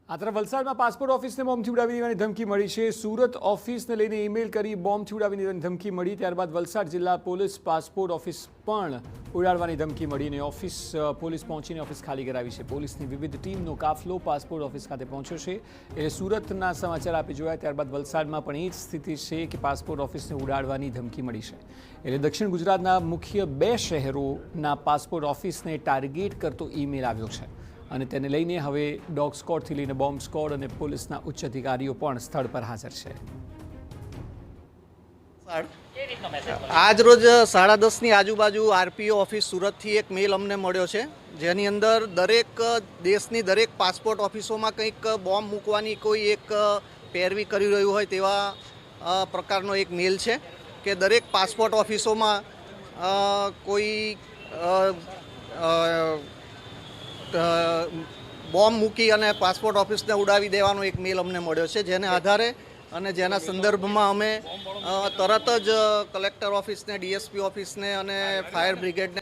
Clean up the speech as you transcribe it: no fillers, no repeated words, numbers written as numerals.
આ તરફ વલસાડમાં પાસપોર્ટ ઓફિસને બોમ્બથી ઉડાવી દેવાની ધમકી મળી છે। સુરત ઓફિસને લઈને ઈમેલ કરી બોમ્બથી ઉડાવી દેવાની ધમકી મળી, ત્યારબાદ વલસાડ જિલ્લા પોલીસ પાસપોર્ટ ઓફિસ પણ ઉડાડવાની ધમકી મળી અને ઓફિસ પોલીસ પહોંચીને ઓફિસ ખાલી કરાવી છે। પોલીસની વિવિધ ટીમનો કાફલો પાસપોર્ટ ઓફિસ ખાતે પહોંચ્યો છે। એટલે સુરતના સમાચાર આપી જોયા, ત્યારબાદ વલસાડમાં પણ એ જ સ્થિતિ છે કે પાસપોર્ટ ઓફિસને ઉડાડવાની ધમકી મળી છે। એટલે દક્ષિણ ગુજરાતના મુખ્ય 2 શહેરોના પાસપોર્ટ ઓફિસને ટાર્ગેટ કરતો ઈમેલ આવ્યો છે અને તેને લઈને હવે ડોગ સ્ક્વોડથી લઈને બોમ્બ સ્ક્વોડ અને પોલીસના ઉચ્ચ અધિકારીઓ પણ સ્થળ પર હાજર છે। આજ રોજ 10:30ની આજુબાજુ આરપીઓ ઓફિસ સુરતથી એક મેલ અમને મળ્યો છે, જેની અંદર દરેક દેશની દરેક પાસપોર્ટ ઓફિસોમાં કંઈક બોમ્બ મૂકવાની કોઈ એક પેરવી કરી રહ્યું હોય તેવા પ્રકારનો એક મેલ છે કે દરેક પાસપોર્ટ ઓફિસોમાં કોઈ બોમ્બ મૂકી અને પાસપોર્ટ ઓફિસને ઉડાવી દેવાનો એક મેલ અમને મળ્યો છે, જેને આધારે અને જેના સંદર્ભમાં અમે તરત જ કલેક્ટર ઓફિસને, ડીએસપી ઓફિસને અને ફાયર બ્રિગેડને